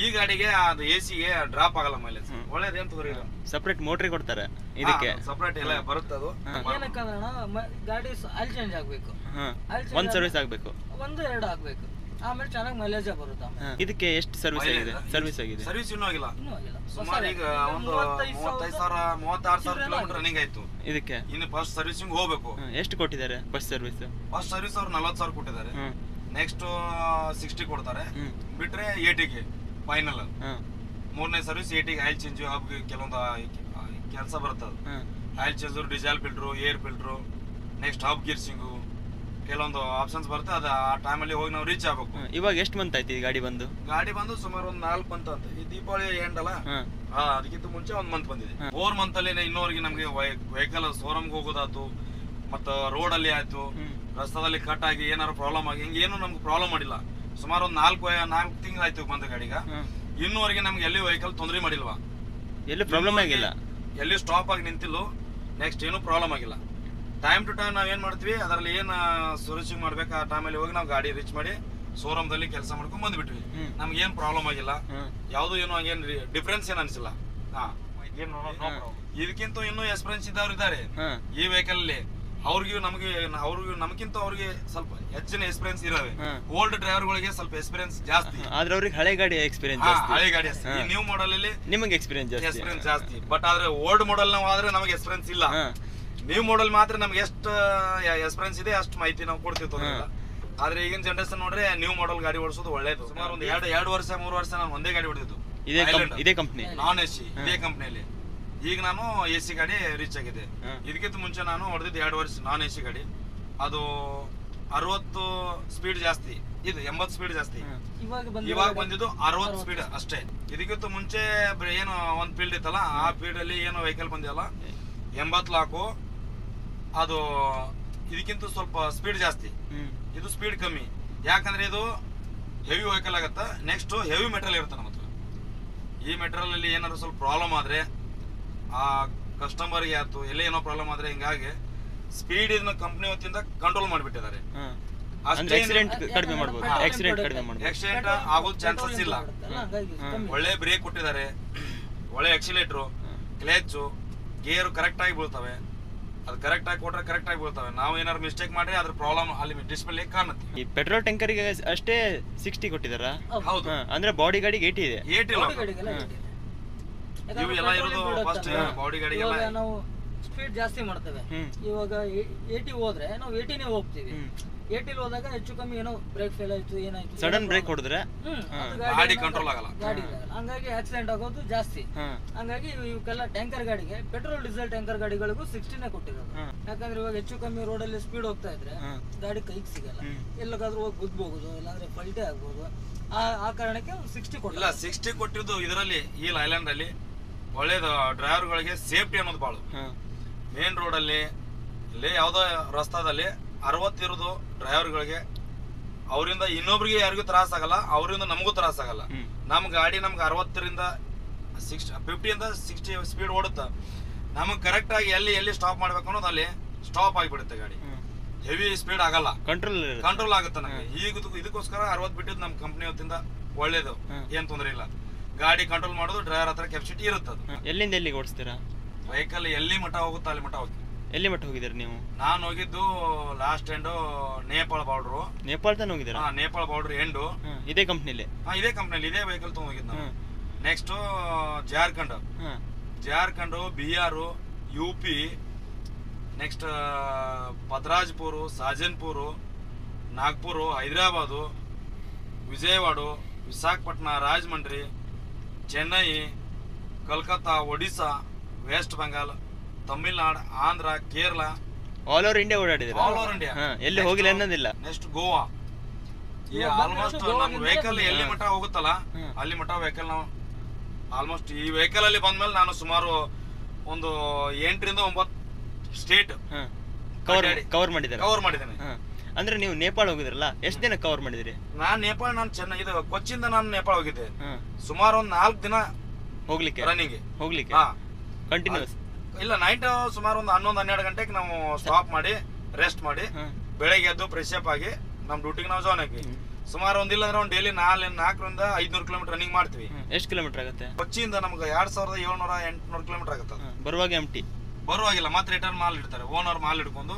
ಈ ಗಾಡಿಗೆ ಅದು AC ಗೆ ಡ್ರಾಪ್ ಆಗಲ್ಲ ಮೈಲೇಜ್. ಒಳ್ಳೇದೇನ್ ತಗೋರಿ, ಸಪರೇಟ್ ಮೋಟ್ರಿ ಕೊಡ್ತಾರೆ, ಇದಕ್ಕೆ ಸಪರೇಟ್ ಎಲ್ಲ ಬರುತ್ತೆ. ಅದು ಏನಕ್ಕೆ ಗಾಡಿ ಆಯಿಲ್ ಚೇಂಜ್ ಆಗ್ಬೇಕು, ಒಂದ್ ಸರ್ವಿಸ್ ಆಗ್ಬೇಕು, 1-2 ಆಗ್ಬೇಕು, ಆಮೇಲೆ ಚೆನ್ನಾಗಿ ಮೈಲೇಜ್ ಬರುತ್ತೆ. ಇದಕ್ಕೆ ಎಷ್ಟು ಸರ್ವಿಸ್ ಆಗಿದೆ? ಸರ್ವಿಸ್ ಇನ್ನೂ ಆಗಿಲ್ಲ. ಸುಮಾರು ಈಗ ಒಂದು 35,000-36,000 ಕಿಲೋಮೀಟರ್ ರನ್ನಿಂಗ್ ಆಯ್ತು. ಇದಕ್ಕೆ ಇನ್ನು ಫಸ್ಟ್ ಸರ್ವಿಸಿಂಗ್ ಹೋಗ್ಬೇಕು. ಎಷ್ಟು ಕೊಟ್ಟಿದ್ದಾರೆ ಫಸ್ಟ್ ಸರ್ವಿಸ್? ಫಸ್ಟ್ ಸರ್ವಿಸ್ ಅವ್ರು 40,000 ಕೊಟ್ಟಿದ್ದಾರೆ. ನೆಕ್ಸ್ಟ್ 60 ಕೊಡ್ತಾರೆ, ಬಿಟ್ರೆ 80ಗೆ ಫೈನಲ್. ಮೂರನೇ ಸರ್ವಿಸ್ 80ಗೆ ಆಯಿಲ್ ಚೇಂಜ್, ಕೆಲವೊಂದು ಕೆಲಸ ಬರ್ತದೆ. Oil change, diesel filter, air filter, next hub greasing, ಕೆಲವೊಂದು ಆಪ್ಷನ್ಸ್ ಬರುತ್ತೆ. ಅದು ಆ ಟೈಮಲ್ಲಿ ಹೋಗಿ ನಾವು ರೀಚ್ ಆಗ್ಬೇಕು. ಇವಾಗ ಎಷ್ಟು ಮಂತ್ ಆಯ್ತು ಈ ಗಾಡಿ ಬಂದು? ಸುಮಾರು ಒಂದು 4 ಮಂತ್ ಅಂತ. ಈ ದೀಪಾವಳಿ ಎಂಡ್ ಅಲ್ಲ, ಅದಕ್ಕಿಂತ ಮುಂಚೆ 1 ಮಂತ್ ಬಂದಿದೆ. 4 ಮಂತ್ ಅಲ್ಲಿ ಇನ್ನೂವರೆಗೆ ನಮ್ಗೆ ವೆಹಿಕಲ್ ಶೋರೂಮ್ಗೆ ಹೋಗೋದಾಯ್ತು, ಮತ್ತ ರೋಡ್ ಅಲ್ಲಿ ಆಯ್ತು, ರಸ್ತಾದಲ್ಲಿ ಕಟ್ ಆಗಿ ಏನಾರು ಪ್ರಾಬ್ಲಮ್ ಆಗಿ ಹಿಂಗೇನು ನಮ್ಗೆ ಪ್ರಾಬ್ಲಮ್ ಮಾಡಿಲ್ಲ. ಸುಮಾರು ಒಂದು 4 ತಿಂಗಳು ಆಯ್ತು ಬಂದ ಗಾಡಿಗ. ಇನ್ನೂವರೆಗೆ ನಮ್ಗೆ ಎಲ್ಲಿ ವೆಹಿಕಲ್ ತೊಂದರೆ ಮಾಡಿಲ್ವಾ, ಎಲ್ಲಿ ಪ್ರಾಬ್ಲಮ್ ಆಗಿಲ್ಲ, ಎಲ್ಲಿ ಸ್ಟಾಪ್ ಆಗಿ ನಿಂತಿಲ್ಲ, ನೆಕ್ಸ್ಟ್ ಏನು ಪ್ರಾಬ್ಲಮ್ ಆಗಿಲ್ಲ. ಟೈಮ್ ಟು ಟೈಮ್ ನಾವ್ ಏನ್ ಮಾಡ್ತೀವಿ, ಅದರಲ್ಲಿ ಏನ್ ಸರ್ವಿಸಿಂಗ್ ಮಾಡ್ಬೇಕು ಆ ಟೈಮಲ್ಲಿ ಹೋಗಿ ನಾವು ಗಾಡಿ ರೀಚ್ ಮಾಡಿ ಶೋರೂಮ್ ದಲ್ಲಿ ಕೆಲಸ ಮಾಡ್ಕೊಂಡ್ ಬಂದ್ಬಿಟ್ವಿ. ನಮ್ಗೆ ಏನ್ ಪ್ರಾಬ್ಲಮ್ ಆಗಿಲ್ಲ, ಯಾವ್ದು ಏನು ಹಂಗೇನ್ ಡಿಫ್ರೆನ್ಸ್ ಏನ್ ಅನ್ಸಿಲ್ಲ. ಇದಕ್ಕಿಂತ ಇನ್ನೂ ಎಕ್ಸ್ಪೀರಿಯನ್ಸ್ ಇದ್ದವ್ರು ಇದ್ದಾರೆ ಈ ವೆಹಿಕಲ್ ಅಲ್ಲಿ. ಅವ್ರಿಗೂ ನಮಗಿಂತ ಅವ್ರಿಗೆ ಸ್ವಲ್ಪ ಹೆಚ್ಚಿನ ಎಕ್ಸ್ಪೀರಿಯನ್ಸ್ ಇದಾವೆ. ಓಲ್ಡ್ ಡ್ರೈವರ್ ಗಳಿಗೆ ಸ್ವಲ್ಪ ಎಕ್ಸ್ಪೀರಿಯನ್ಸ್ ಜಾಸ್ತಿ, ಆದ್ರೆ ಅವ್ರಿಗೆ ಹಳೆ ಗಾಡಿ ಎಕ್ಸ್ಪೀರಿಯನ್ಸ್, ಹಳೆ ಗಾಡಿ. ನ್ಯೂ ಮಾಡೆಲ್ ಅಲ್ಲಿ ನಿಮಗೆ ಎಕ್ಸ್ಪೀರಿಯನ್ಸ್ ಜಾಸ್ತಿ, ಬಟ್ ಆದ್ರೆ ಓಲ್ಡ್ ಮಾಡೆಲ್ ನಾವು ಆದ್ರೆ ನಮಗೆ ಎಕ್ಸ್ಪೀರಿಯನ್ಸ್ ಇಲ್ಲ. ನ್ಯೂ ಮಾಡೆಲ್ ಮಾತ್ರ ನಮ್ಗೆ ಎಷ್ಟು ಎಕ್ಸ್ಪೀರಿಯನ್ಸ್ ಇದೆ ಅಷ್ಟು ಮಾಹಿತಿ ನಾವು ಕೊಡ್ತೀವಿ. ಆದ್ರೆ ಈಗಿನ ಜನರೇಷನ್ ನೋಡ್ರೆ ನ್ಯೂ ಮಾಡೆಲ್ ಗಾಡಿ ಓಡಿಸೋದು ಒಳ್ಳೇದು. ಸುಮಾರು ಒಂದು 2 ವರ್ಷ 3 ವರ್ಷ ನಾನು ಒಂದೇ ಗಾಡಿ ಹೊಡೆದಿದ್ದು, ಇದೇ ಕಂಪ್ನಿ ನಾನ್ AC, ಇದೇ ಕಂಪ್ನಿಯಲ್ಲಿ. ಈಗ ನಾನು AC ಗಾಡಿ ರೀಚ್ ಆಗಿದೆ. ಇದಕ್ಕಿಂತ ಮುಂಚೆ ನಾನು ಹೊಡೆದಿದ್ದು 2 ವರ್ಷ ನಾನ್ AC ಗಾಡಿ. ಅದು 60 ಸ್ಪೀಡ್ ಜಾಸ್ತಿ, ಇದು 80 ಸ್ಪೀಡ್ ಜಾಸ್ತಿ. ಇವಾಗ ಬಂದಿದ್ದು 60 ಸ್ಪೀಡ್ ಅಷ್ಟೇ. ಇದಕ್ಕಿಂತ ಮುಂಚೆ ಏನು ಒಂದ್ ಫೀಲ್ಡ್ ಇತ್ತಲ್ಲ, ಆ ಫೀಲ್ಡ್ ಅಲ್ಲಿ ಏನು ವೆಹಿಕಲ್ ಬಂದಿಲ್ಲ 80 ಲಾಕು. ಅದು ಇದಕ್ಕಿಂತ ಸ್ವಲ್ಪ ಸ್ಪೀಡ್ ಜಾಸ್ತಿ, ಇದು ಸ್ಪೀಡ್ ಕಮ್ಮಿ. ಯಾಕಂದ್ರೆ ಇದು ಹೆವಿ ವೆಹಿಕಲ್ ಆಗತ್ತ. ನೆಕ್ಸ್ಟ್ ಹೆವಿ ಮೆಟೀರಿಯಲ್ ಇರುತ್ತೆ ನಮ್ಮ ಹತ್ರ. ಈ ಮೆಟೀರಿಯಲ್ ಅಲ್ಲಿ ಏನಾದ್ರು ಸ್ವಲ್ಪ ಪ್ರಾಬ್ಲಮ್ ಆದ್ರೆ ಆ ಕಸ್ಟಮರ್ಗೆ ಆಯ್ತು ಎಲ್ಲೇ ಏನೋ ಪ್ರಾಬ್ಲಮ್ ಆದ್ರೆ ಹಿಂಗಾಗಿ ಸ್ಪೀಡ್ ಇದನ್ನ ಕಂಪ್ನಿ ವತಿಯಿಂದ ಕಂಟ್ರೋಲ್ ಮಾಡಿಬಿಟ್ಟಿದ್ದಾರೆ. ಆಕ್ಸಿಡೆಂಟ್ ಕಡಿಮೆ ಮಾಡ್ಬೋದು, ಆಕ್ಸಿಡೆಂಟ್ ಆಗೋದ್ ಚಾನ್ಸಸ್ ಇಲ್ಲ. ಒಳ್ಳೆ ಬ್ರೇಕ್ ಕೊಟ್ಟಿದ್ದಾರೆ, ಒಳ್ಳೆ ಆಕ್ಸಿಲೇಟರ್, ಕ್ಲಚ್, ಗೇರ್ ಕರೆಕ್ಟ್ ಆಗಿ ಬೀಳ್ತವೆ. ಅದು ಕರೆಕ್ಟ್ ಆಗಿ ಕೊಟ್ರೆ ಕರೆಕ್ಟ್ ಆಗಿ ಬೀಳ್ತವೆ. ನಾವು ಏನಾದ್ರು ಮಿಸ್ಟೇಕ್ ಮಾಡ್ರೆ ಅದ್ರ ಪ್ರಾಬ್ಲಮ್ ಅಲ್ಲಿ ಡಿಸ್ಪ್ಲೇ ಕಾಣುತ್ತೆ. ಈ ಪೆಟ್ರೋಲ್ ಟ್ಯಾಂಕರಿಗೆ ಅಷ್ಟೇ 60 ಕೊಟ್ಟಿದಾರ? ಹೌದು. ಅಂದ್ರೆ ಬಾಡಿ ಗಾಡಿಗೆ 80 ಇದೆ. 80 ಇವು ಎಲ್ಲ ಇರೋದು ಫಸ್ಟ್ ಬಾಡಿ ಗಾಡಿಗೆಲ್ಲ. ನಾವು ಸ್ಪೀಡ್ ಜಾಸ್ತಿ ಮಾಡ್ತೇವೆ. ಇವಾಗ 80 ಹೋದ್ರೆ ನಾವು 80ನೇ ಹೋಗ್ತೀವಿ. 80 ಹೋದಾಗ ಹೆಚ್ಚು ಕಮ್ಮಿ ಏನೋ ಬ್ರೇಕ್ ಫೇಲ್ ಆಯ್ತು, ಏನಾಯ್ತು, ಸಡನ್ ಬ್ರೇಕ್ ಹೊಡೆದ್ರೆ ಗಾಡಿ ಕಂಟ್ರೋಲ್ ಆಗಲ್ಲ. ಹಂಗಾಗಿ ಆಕ್ಸಿಡೆಂಟ್ ಆಗೋದು ಜಾಸ್ತಿ. ಹಂಗಾಗಿ ಇವಕ್ಕೆಲ್ಲ ಟ್ಯಾಂಕರ್ ಗಾಡಿಗೆ, ಪೆಟ್ರೋಲ್ ಡೀಸೆಲ್ ಟ್ಯಾಂಕರ್ ಗಾಡಿಗಳಿಗೂ 60ನೇ ಕೊಟ್ಟಿರೋದು. ಯಾಕಂದ್ರೆ ಇವಾಗ ಹೆಚ್ಚು ಕಮ್ಮಿ ರೋಡಲ್ಲಿ ಸ್ಪೀಡ್ ಹೋಗ್ತಾ ಇದ್ರೆ ಗಾಡಿ ಕೈಗೆ ಸಿಗಲ್ಲ, ಎಲ್ಲಾದ್ರೂ ಹೋಗಿ ಗುದ್ಬಹುದು, ಇಲ್ಲಾಂದ್ರೆ ಪಲ್ಟೆ ಆಗ್ಬೋದು. ಆ ಕಾರಣಕ್ಕೆ 60 ಕೊಟ್ಟಿಲ್ಲ. ಇಲ್ಲ 60 ಕೊಟ್ಟಿದ್ದು ಇದರಲ್ಲಿ ಈ ಐಲ್ಯಾಂಡ್ ಅಲ್ಲಿ ಒಳ್ಳೇದು. ಡ್ರೈವರ್ಗಳಿಗೆ ಸೇಫ್ಟಿ ಅನ್ನೋದು ಬಾಳು. ಮೇನ್ ರೋಡ್ ಅಲ್ಲಿ ಇಲ್ಲಿ ಯಾವ್ದೋ ರಸ್ತಾದಲ್ಲಿ 60 ಇರೋದು ಡ್ರೈವರ್ಗಳಿಗೆ, ಅವರಿಂದ ಇನ್ನೊಬ್ರಿಗೆ ಯಾರಿಗೂ ತ್ರಾಸ ಆಗಲ್ಲ, ಅವರಿಂದ ನಮಗೂ ತ್ರಾಸ ಆಗಲ್ಲ. ನಮ್ ಗಾಡಿ ನಮ್ಗೆ 60ರಿಂದ 50 ಸ್ಪೀಡ್ ಓಡುತ್ತ. ನಮಗ್ ಕರೆಕ್ಟ್ ಆಗಿ ಎಲ್ಲಿ ಸ್ಟಾಪ್ ಮಾಡ್ಬೇಕು ಅನ್ನೋದು ಅಲ್ಲಿ ಸ್ಟಾಪ್ ಆಗಿಬಿಡುತ್ತೆ. ಗಾಡಿ ಹೆವಿ ಸ್ಪೀಡ್ ಆಗಲ್ಲ, ಕಂಟ್ರೋಲ್ ಆಗುತ್ತೆ ನಮಗೆ. ಈಗ ಇದಕ್ಕೋಸ್ಕರ 60 ಬಿಟ್ಟಿದ್ದು ನಮ್ ಕಂಪ್ನಿ ಹೊತ್ತಿಂದ ಒಳ್ಳೇದು, ಏನ್ ತೊಂದ್ರೆ ಇಲ್ಲ. ಗಾಡಿ ಕಂಟ್ರೋಲ್ ಮಾಡೋದು ಡ್ರೈವರ್ ಹತ್ರ ಕೆಪಾಸಿಟಿ ಇರುತ್ತೆ. ಎಲ್ಲಿಂದ ಎಲ್ಲಿಗೆ ಓಡಿಸ್ತೀರಾ ವೆಹಿಕಲ್? ಎಲ್ಲಿ ಮಠ ಹೋಗುತ್ತಾ ಅಲ್ಲಿ ಮಠ ಹೋಗಿ. ಎಲ್ಲಿ ಮಟ್ಟ ಹೋಗಿದ್ದೀರಾ ನೀವು? ನಾನು ಹೋಗಿದ್ದು last end Nepal border. Nepal ತನಕ ಹೋಗಿದ್ದೀರಾ? Nepal border end. ಇದೇ ಕಂಪ್ನಿಲಿ? ಇದೇ ಕಂಪ್ನಿಲಿ ಇದೇ ವೆಹಿಕಲ್ ತಗೊಂಡ್ ಹೋಗಿದ್ದು ನಾನು. Next Jharkhand, Bihar, UP, next Padrajpur, Sajanpur, Nagpur, Hyderabad, Vijayawada, Visakhapatnam, Rajahmundry, Chennai, Calcutta, Odisha, West Bengal, Tamil Nadu, Andhra, Kerala, all over India ಓಡಾಡಿದ್ರೆ? All over India. ಎಲ್ಲಿ ಹೋಗಿಲ್ಲ ಅನ್ನೋದಿಲ್ಲ. ನೆಕ್ಸ್ಟ್ ಗೋವಾ. ಈ ಆಲ್ಮೋಸ್ಟ್ ನಮ್ಮ ವೆಹಿಕಲ್ ಎಲ್ಲಿ ಮಠ ಹೋಗುತ್ತಲ್ಲ ಅಲ್ಲಿ ಮಠ ವೆಹಿಕಲ್ ನಾವು ಆಲ್ಮೋಸ್ಟ್ ಈ ವೆಹಿಕಲ್ ಅಲ್ಲಿ ಬಂದ್ಮೇಲೆ ನಾನು ಸುಮಾರು ಒಂದು 8ರಿಂದ 9 ಸ್ಟೇಟ್ ಕವರ್ ಮಾಡಿದ್ದೇನೆ. ಅಂದ್ರೆ ನೀವು ನೇಪಾಳ ಹೋಗಿದ್ರಲ್ಲ, ಎಷ್ಟು ದಿನ ಕವರ್ ಮಾಡಿದ್ರಿ? ನಾನು ಚೆನ್ನೈ ಇದು ಕೊಚ್ಚಿಂದ ನಾನು ನೇಪಾಳ ಹೋಗಿದ್ದೆ. ಸುಮಾರು ಒಂದು 4 ದಿನ ಹೋಗ್ಲಿಕ್ಕೆ ರನ್ನಿಂಗ್ ಕಂಟಿನ್ಯೂಸ್. ಇಲ್ಲ, ನೈಟ್ ಸುಮಾರು ಒಂದು 11-12 ಗಂಟೆಗೆ ನಾವು ಸ್ಟಾಪ್ ಮಾಡಿ ರೆಸ್ಟ್ ಮಾಡಿ ಬೆಳಗ್ಗೆ ಎದ್ದು ಫ್ರೆಶ್ ಅಪ್ ಆಗಿ ನಮ್ ಡ್ಯೂಟಿಗೆ ನಾವು ಜಾಯ್ನ್ ಆಗಿ ಸುಮಾರು ಒಂದಿಲ್ಲ ಅಂದ್ರೆ ಒಂದು ಡೈಲಿ 400ರಿಂದ 500 ಕಿಲೋಮೀಟರ್ ರನ್ನಿಂಗ್ ಮಾಡ್ತೀವಿ. ಎಷ್ಟು ಕಿಲೋಮೀಟರ್ ಆಗುತ್ತೆ? ಕೊಚ್ಚಿಯಿಂದ ನಮ್ಗೆ 2700-800 ಕಿಲೋಮೀಟರ್ ಆಗುತ್ತೆ. ಬರುವಾಗ ಎಂಟಿ? ಬರುವಾಗಿಲ್ಲ, ಮತ್ತೆ ರಿಟರ್ನ್ ಮಾಲ್ ಇಡ್ತಾರೆ. ಓನರ್ ಮಾಲ್ ಇಟ್ಕೊಂಡು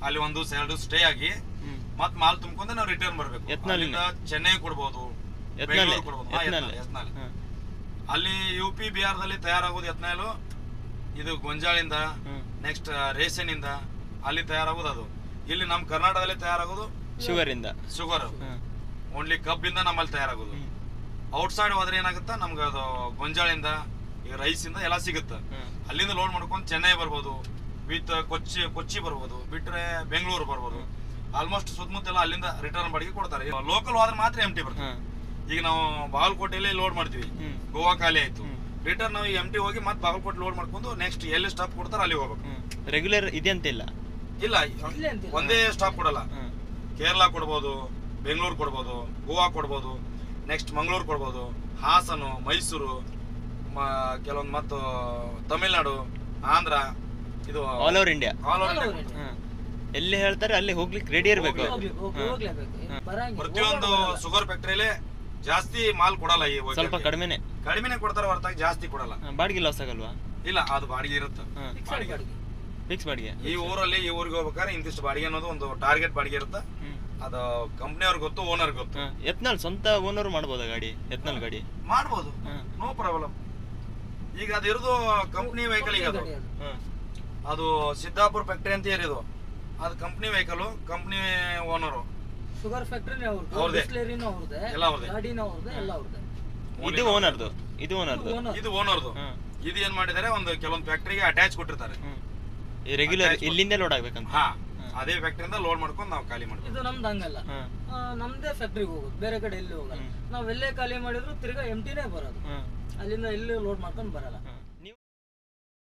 ಅಲ್ಲಿ 1-2 ಸ್ಟೇ ಆಗಿ ಮತ್ ಮಾಲ್ ತುಂಬ್ಕೊಂಡು ನಾವು ರಿಟರ್ನ್ ಬರ್ಬೇಕು. ಚೆನ್ನೈ ಕೊಡ್ಬೋದು, ಬೆಂಗಳೂರು ಕೊಡ್ಬೋದು. ಅಲ್ಲಿ UP ಬಿಹಾರದಲ್ಲಿ ತಯಾರಾಗೋದು ಎತ್ನಾಲು, ಇದು ಗೊಂಜಾಳಿಂದ, ನೆಕ್ಸ್ಟ್ ರೇಷನ್ ಇಂದ ಅಲ್ಲಿ ತಯಾರಾಗೋದು. ಅದು ಇಲ್ಲಿ ನಮ್ ಕರ್ನಾಟಕದಲ್ಲಿ ತಯಾರಾಗೋದು ಶುಗರ್ ಓನ್ಲಿ ಕಬ್ಬಿಂದ ನಮ್ಮಲ್ಲಿ ತಯಾರಾಗೋದು. ಔಟ್ ಸೈಡ್ ಹೋದ್ರೆ ಏನಾಗುತ್ತಾ ನಮ್ಗೆ ಅದು ಗೊಂಜಾಳಿಂದ, ರೈಸ್ ಇಂದ ಎಲ್ಲ ಸಿಗುತ್ತೆ. ಅಲ್ಲಿಂದ ಲೋಡ್ ಮಾಡ್ಕೊಂಡು ಚೆನ್ನೈ ಬರ್ಬೋದು, ವಿತ್ ಕೊಚ್ಚಿ ಬರ್ಬೋದು, ಬಿಟ್ರೆ ಬೆಂಗಳೂರು ಬರ್ಬೋದು. ಆಲ್ಮೋಸ್ಟ್ ಸುತ್ತಮುತ್ತ ಅಲ್ಲಿಂದ ರಿಟರ್ನ್ ಬಾಡಿಗೆ ಕೊಡ್ತಾರೆ. ಲೋಕಲ್ ಹೋದ್ರೆ ಮಾತ್ರ ಎಂಟಿ ಬರ್ತದೆ. ಈಗ ನಾವು ಬಾಗಲಕೋಟೆಯಲ್ಲಿ ಲೋಡ್ ಮಾಡ್ತೀವಿ, ಗೋವಾ ಖಾಲಿ ಆಯ್ತು, ರಿಟರ್ನ್ ನಾವು ಎಂಟಿ ಹೋಗಿ ಮತ್ತೆ ಬಾಗಲಕೋಟೆ ಲೋಡ್ ಮಾಡ್ಕೊಂಡು ನೆಕ್ಸ್ಟ್ ಎಲ್ಲಿ ಸ್ಟಾಪ್ ಕೊಡ್ತಾರೆ ಅಲ್ಲಿ ಹೋಗ್ಬೇಕು. ರೆಗ್ಯುಲರ್ ಇದೆ ಅಂತ ಇಲ್ಲ, ಒಂದೇ ಸ್ಟಾಪ್ ಕೊಡಲ್ಲ. ಕೇರಳ ಕೊಡ್ಬೋದು, ಬೆಂಗಳೂರು ಕೊಡ್ಬೋದು, ಗೋವಾ ಕೊಡ್ಬೋದು, ನೆಕ್ಸ್ಟ್ ಮಂಗಳೂರು ಕೊಡ್ಬೋದು, ಹಾಸನ, ಮೈಸೂರು, ಕೆಲವೊಂದು ಮತ್ತು ತಮಿಳ್ನಾಡು, ಆಂಧ್ರ, ಇದು ಆಲ್ ಓವರ್ ಇಂಡಿಯಾ. ಎಲ್ಲಿ ಹೇಳ್ತಾರೆ ಅಲ್ಲಿ ಹೋಗ್ಲಿಕ್ಕೆ ರೆಡಿ ಇರಬೇಕು. ಪ್ರತಿಯೊಂದು ಶುಗರ್ ಫ್ಯಾಕ್ಟರಿಯಲ್ಲಿ ಜಾಸ್ತಿ ಮಾಲ್ ಕೊಡಲ್ಲ. ಸ್ವಲ್ಪ ಕಡಿಮೆನೆ ಕೊಡ್ತಾರೆ ಹೊರತಾಗಿ ಜಾಸ್ತಿ ಕೊಡಲ್ಲ. ಬಾಡಿಗೆ ಲಾಸ್ ಆಗಲ್ವಾ? ಇಲ್ಲ, ಅದು ಬಾಡಿಗೆ ಇರುತ್ತೆ. ಫಿಕ್ಸ್ ಬಾಡಿಗೆ. ಈ ಊರಲ್ಲಿ ಈ ಊರಿಗೆ ಹೋಗ್ಬೇಕಾದ್ರೆ ಇಂತಿಷ್ಟು ಬಾಡಿಗೆ ಅನ್ನೋದು ಒಂದು ಟಾರ್ಗೆಟ್ ಬಾಡಿಗೆ ಇರುತ್ತೆ. ಅದು ಕಂಪ್ನಿ ಅವ್ರಿಗೆ ಗೊತ್ತು, ಓನರ್ ಗೊತ್ತು. ಎತ್ನಾಲ್ ಸ್ವಂತ ಓನರ್ ಮಾಡ್ಬೋದಾ ಗಾಡಿ? ಎತ್ನಾಲ್ ಗಾಡಿ ಮಾಡ್ಬೋದು, ನೋ ಪ್ರಾಬ್ಲಮ್. ಈಗ ಅದಿರೋದು ಕಂಪ್ನಿ ವೆಹಿಕಲ್. ಈಗ ಅದು ಸಿದ್ದಾಪುರ ಫ್ಯಾಕ್ಟರಿ ಅಂತ ಇರೋದು, ಅದು company vehicle, company owner. Sugar factory ಅವ್ರದೇ, ಎಲ್ಲ ಅವ್ರದೇ. ಇದು ಓನರ್ದು. ಇದು ಓನರ್ದು. ಇದು ಏನ್ ಮಾಡಿದ್ದಾರೆ, ಒಂದು ಕೆಲವೊಂದು ಫ್ಯಾಕ್ಟರಿಗೆ ಅಟ್ಯಾಚ್ ಕೊಟ್ಟಿರ್ತಾರೆ. ರೆಗ್ಯುಲರ್ ಇಲ್ಲಿಂದ ಲೋಡ್ ಆಗ್ಬೇಕಂತ. ಅದೇ ಫ್ಯಾಕ್ಟರಿಯಿಂದ ಲೋಡ್ ಮಾಡ್ಕೊಂಡು ನಾವು ಖಾಲಿ ಮಾಡ್ತೀವಿ. ಇದು ನಮ್ದು ಹಂಗಲ್ಲ, ನಮ್ದೇ ಫ್ಯಾಕ್ಟರಿಗೆ ಹೋಗೋದು, ಬೇರೆ ಕಡೆ ಎಲ್ಲಿ ಹೋಗಲ್ಲ. ನಾವ್ ಎಲ್ಲೇ ಖಾಲಿ ಮಾಡಿದ್ರು ತಿರ್ಗಾ ಎಂಟಿನೇ ಬರೋದು, ಅಲ್ಲಿಂದ ಎಲ್ಲಿ ಲೋಡ್ ಮಾಡ್ಕೊಂಡು ಬರಲ್ಲ.